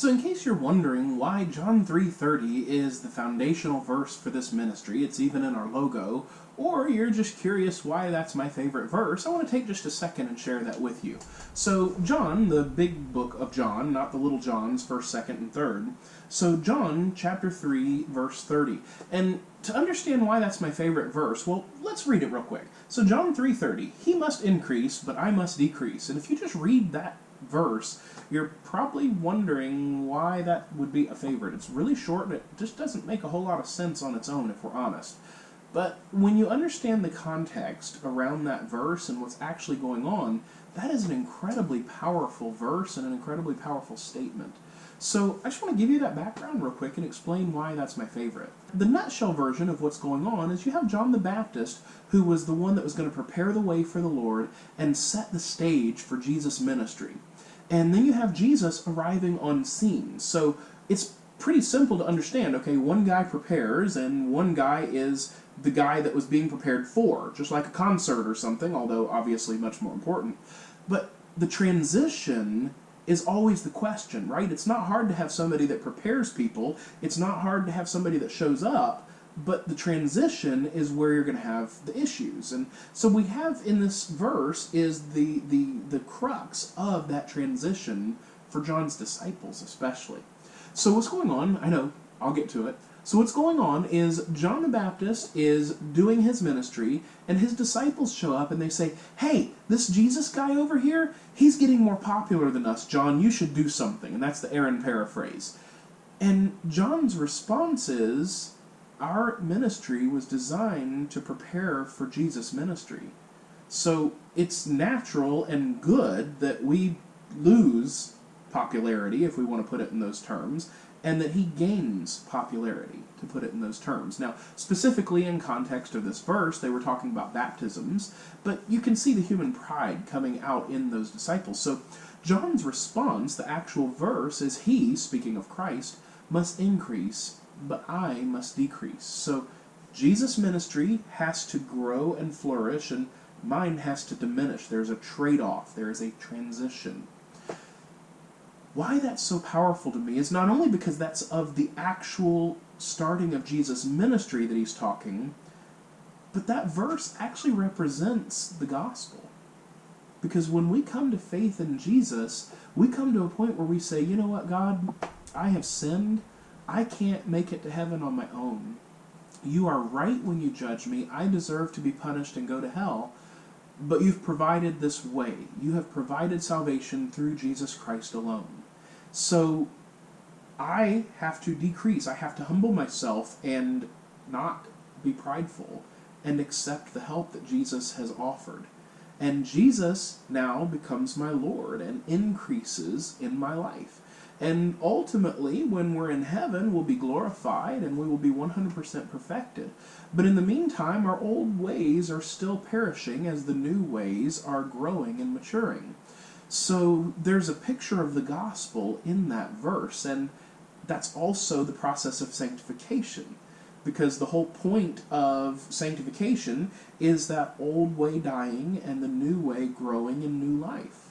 So in case you're wondering why John 3:30 is the foundational verse for this ministry, it's even in our logo, or you're just curious why that's my favorite verse, I want to take just a second and share that with you. So John, the big book of John, not the little Johns, 1st, 2nd, and 3rd. So John chapter 3, verse 30. And to understand why that's my favorite verse, well, let's read it real quick. So John 3:30, he must increase, but I must decrease. And if you just read that verse, you're probably wondering why that would be a favorite. It's really short and it just doesn't make a whole lot of sense on its own if we're honest. But when you understand the context around that verse and what's actually going on, that is an incredibly powerful verse and an incredibly powerful statement. So I just want to give you that background real quick and explain why that's my favorite. The nutshell version of what's going on is you have John the Baptist, who was the one that was going to prepare the way for the Lord and set the stage for Jesus' ministry. And then you have Jesus arriving on scene. So it's pretty simple to understand. Okay, one guy prepares and one guy is the guy that was being prepared for, just like a concert or something, although obviously much more important. But the transition is always the question, right? It's not hard to have somebody that prepares people. It's not hard to have somebody that shows up. But the transition is where you're going to have the issues. And so we have in this verse is the crux of that transition for John's disciples especially. So what's going on, I know, I'll get to it. So what's going on is John the Baptist is doing his ministry, and his disciples show up and they say, hey, this Jesus guy over here, he's getting more popular than us, John, you should do something. And that's the Aaron paraphrase. And John's response is, our ministry was designed to prepare for Jesus' ministry. So it's natural and good that we lose popularity, if we want to put it in those terms, and that he gains popularity, to put it in those terms. Now, specifically in context of this verse, they were talking about baptisms, but you can see the human pride coming out in those disciples. So John's response, the actual verse, is he, speaking of Christ, must increase, but I must decrease. So Jesus' ministry has to grow and flourish, and mine has to diminish. There's a trade-off. There is a transition. Why that's so powerful to me is not only because that's of the actual starting of Jesus' ministry that he's talking, but that verse actually represents the gospel. Because when we come to faith in Jesus, we come to a point where we say, you know what, God, I have sinned. I can't make it to heaven on my own. You are right when you judge me. I deserve to be punished and go to hell. But you've provided this way. You have provided salvation through Jesus Christ alone. So I have to decrease. I have to humble myself and not be prideful and accept the help that Jesus has offered. And Jesus now becomes my Lord and increases in my life. And ultimately, when we're in heaven, we'll be glorified and we will be 100% perfected. But in the meantime, our old ways are still perishing as the new ways are growing and maturing. So there's a picture of the gospel in that verse, and that's also the process of sanctification. Because the whole point of sanctification is that old way dying and the new way growing in new life.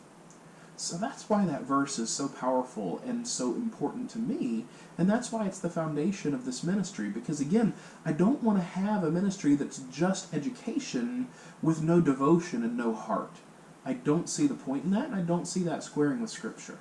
So that's why that verse is so powerful and so important to me, and that's why it's the foundation of this ministry, because again, I don't want to have a ministry that's just education with no devotion and no heart. I don't see the point in that, and I don't see that squaring with Scripture.